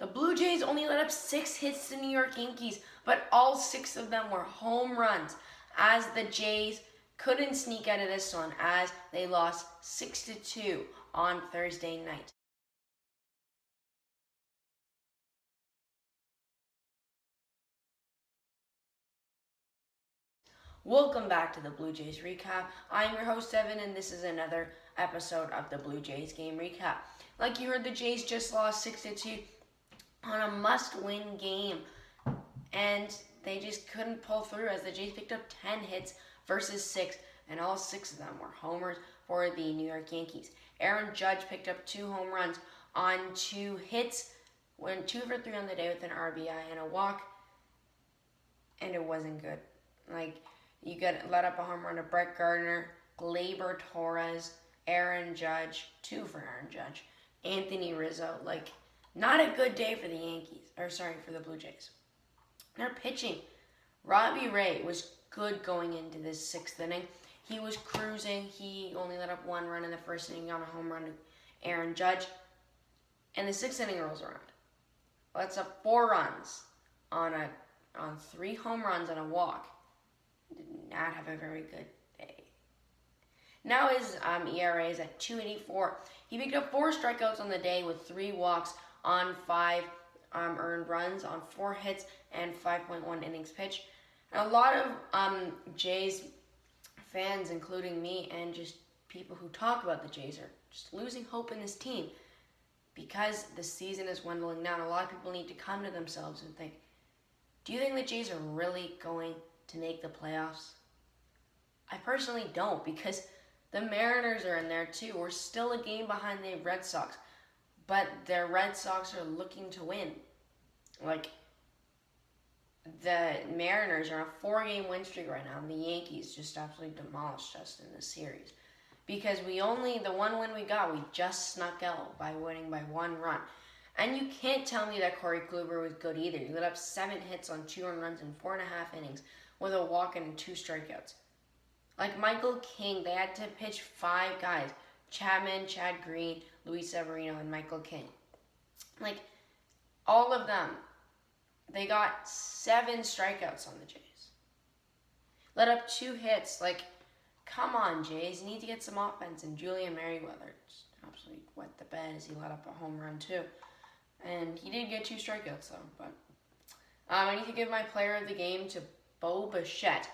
The Blue Jays only let up 6 hits to New York Yankees, but all 6 of them were home runs, as the Jays couldn't sneak out of this one as they lost 6-2 on Thursday night. Welcome back to the Blue Jays Recap. I'm your host, Evan, and this is another episode of the Blue Jays Game Recap. Like you heard, the Jays just lost 6-2 on a must-win game, and they just couldn't pull through as the Jays picked up 10 hits versus 6, and all 6 of them were homers for the New York Yankees. Aaron Judge picked up 2 home runs on 2 hits, went 2 for 3 on the day with an RBI and a walk, and it wasn't good. You let up a home run to Brett Gardner, Gleyber Torres, Aaron Judge, 2 for Aaron Judge, Anthony Rizzo. Not a good day for the Blue Jays. Their pitching, Robbie Ray was good going into this 6th inning. He was cruising. He only let up 1 run in the 1st inning on a home run to Aaron Judge. And the 6th inning rolls around. Lets up 4 runs on 3 home runs and a walk. Did not have a very good day. Now his ERA is at 2.84. He picked up 4 strikeouts on the day with 3 walks on 5 earned runs on 4 hits and 5.1 innings pitched. And a lot of Jays fans, including me and just people who talk about the Jays, are just losing hope in this team because the season is dwindling down. A lot of people need to come to themselves and think, do you think the Jays are really going to make the playoffs? I personally don't, because the Mariners are in there too. We're still a game behind the Red Sox, but the Red Sox are looking to win. The Mariners are on a 4-game win streak right now, and the Yankees just absolutely demolished us in this series. Because the one win we got, we just snuck out by winning by 1 run. And you can't tell me that Corey Kluber was good either. He lit up 7 hits on 2 earned runs in 4.5 innings with a walk and 2 strikeouts. Michael King, they had to pitch 5 guys. Chapman, Chad Green, Luis Severino, and Michael King. All of them, they got 7 strikeouts on the Jays. Let up 2 hits. Come on, Jays. You need to get some offense. And Julian Merriweather just absolutely wet the bed as he let up a home run too. And he did get 2 strikeouts though. But I need to give my player of the game to Bo Bichette,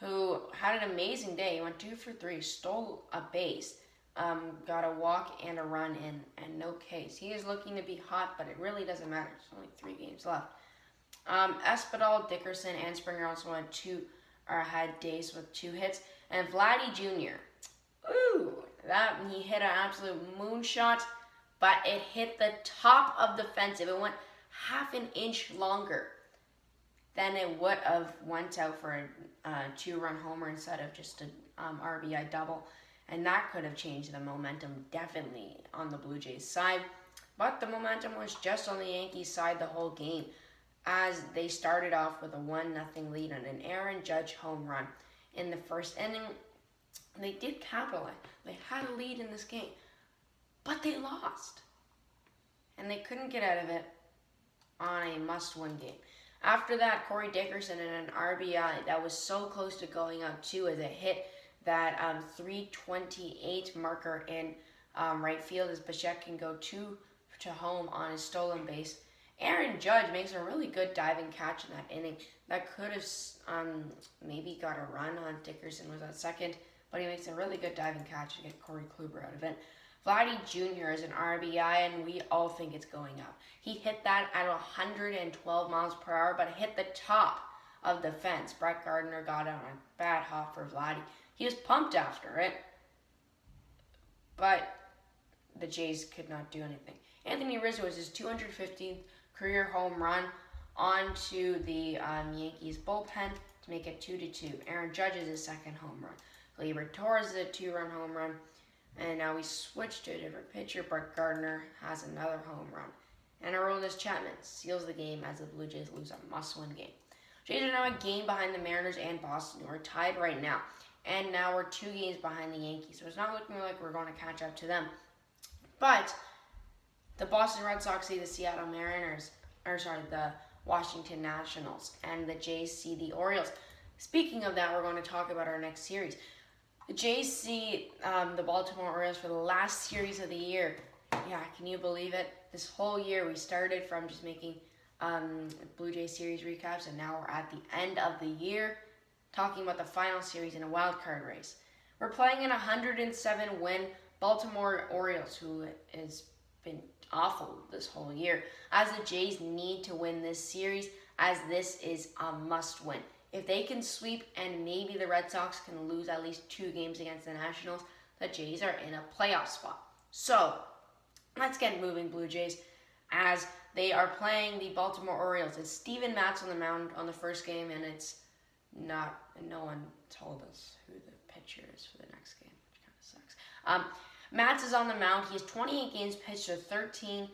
who had an amazing day. He went 2 for 3, stole a base, got a walk and a run in, and no Ks. He is looking to be hot, but it really doesn't matter. There's only 3 games left. Espinal, Dickerson, and Springer also had days with 2 hits. And Vladdy Jr., he hit an absolute moonshot, but it hit the top of the fence. If it went half an inch longer, then it would have went out for a 2-run homer instead of just an RBI double. And that could have changed the momentum definitely on the Blue Jays side. But the momentum was just on the Yankees side the whole game, as they started off with a 1-0 lead on an Aaron Judge home run in the 1st inning. They did capitalize. They had a lead in this game, but they lost. And they couldn't get out of it on a must-win game. After that, Corey Dickerson in an RBI that was so close to going out too, as it hit that 328 marker in right field, as Bichette can go 2 to home on his stolen base. Aaron Judge makes a really good diving catch in that inning that could have maybe got a run on Dickerson was at second, but he makes a really good diving catch to get Corey Kluber out of it. Vladdy Jr. is an RBI, and we all think it's going up. He hit that at 112 miles per hour, but it hit the top of the fence. Brett Gardner got on a bad hop for Vladdy. He was pumped after it, but the Jays could not do anything. Anthony Rizzo was his 215th career home run onto the Yankees bullpen to make it 2-2. Aaron Judge is his 2nd home run. Gleyber Torres is a 2-run home run. And now we switch to a different pitcher. Brett Gardner has another home run. And Aroldis Chapman seals the game as the Blue Jays lose a must-win game. Jays are now a game behind the Mariners and Boston, who are tied right now. And now we're 2 games behind the Yankees. So it's not looking like we're going to catch up to them. But The Boston Red Sox see the Seattle Mariners, the Washington Nationals, and the Jays see the Orioles. Speaking of that, we're going to talk about our next series. The Jays see the Baltimore Orioles for the last series of the year. Yeah, can you believe it? This whole year we started from just making Blue Jays series recaps, and now we're at the end of the year talking about the final series in a wild card race. We're playing an 107-win Baltimore Orioles, who has been awful this whole year, as the Jays need to win this series, as this is a must-win. If they can sweep and maybe the Red Sox can lose at least 2 games against the Nationals, the Jays are in a playoff spot. So, let's get moving, Blue Jays, as they are playing the Baltimore Orioles. It's Steven Matz on the mound on the first game, and no one told us who the pitcher is for the next game, which kind of sucks. Matz is on the mound. He has 28 games pitched, a 13-7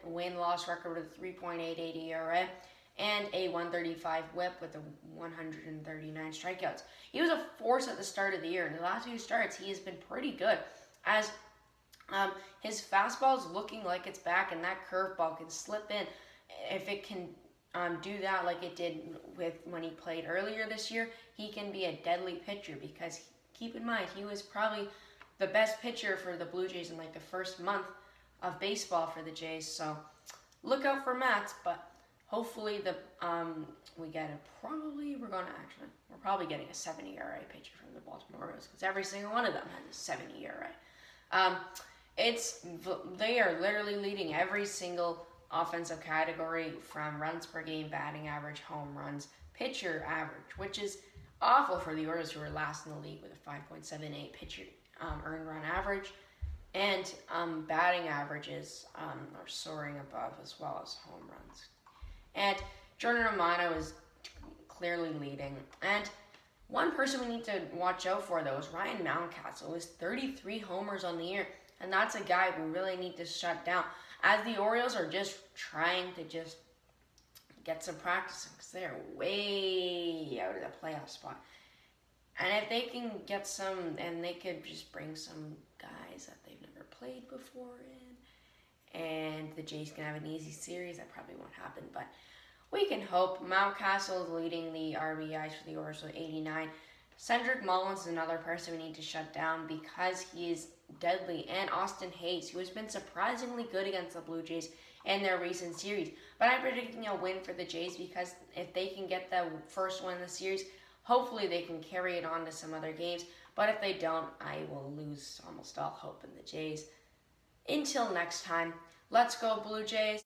win-loss record with a 3.88 ERA and a 135 whip with a 139 strikeouts. He was a force at the start of the year. In the last few starts, he has been pretty good, as his fastball is looking like it's back, and that curveball can slip in. If it can do that like it did with when he played earlier this year, he can be a deadly pitcher, because keep in mind, he was probably the best pitcher for the Blue Jays in like the first month of baseball for the Jays. So look out for Matz, but hopefully we're probably getting a 7 ERA pitcher from the Baltimore Orioles, because every single one of them has a 7 ERA. They are literally leading every single offensive category, from runs per game, batting average, home runs, pitcher average, which is awful for the Orioles, who are last in the league with a 5.78 pitcher earned run average, and batting averages are soaring above, as well as home runs. And Jordan Romano is clearly leading. And one person we need to watch out for, though, is Ryan Mountcastle, with 33 homers on the year, and that's a guy we really need to shut down, as the Orioles are just trying to just get some practice, because they're way out of the playoff spot. And if they can get some, and they could just bring some guys that they've never played before in, and the Jays can have an easy series. That probably won't happen, but we can hope. Mountcastle is leading the RBIs for the Orioles with 89. Cedric Mullins is another person we need to shut down, because he is deadly. And Austin Hayes, who has been surprisingly good against the Blue Jays in their recent series. But I'm predicting a win for the Jays, because if they can get the first one in the series, hopefully they can carry it on to some other games. But if they don't, I will lose almost all hope in the Jays. Until next time, let's go Blue Jays.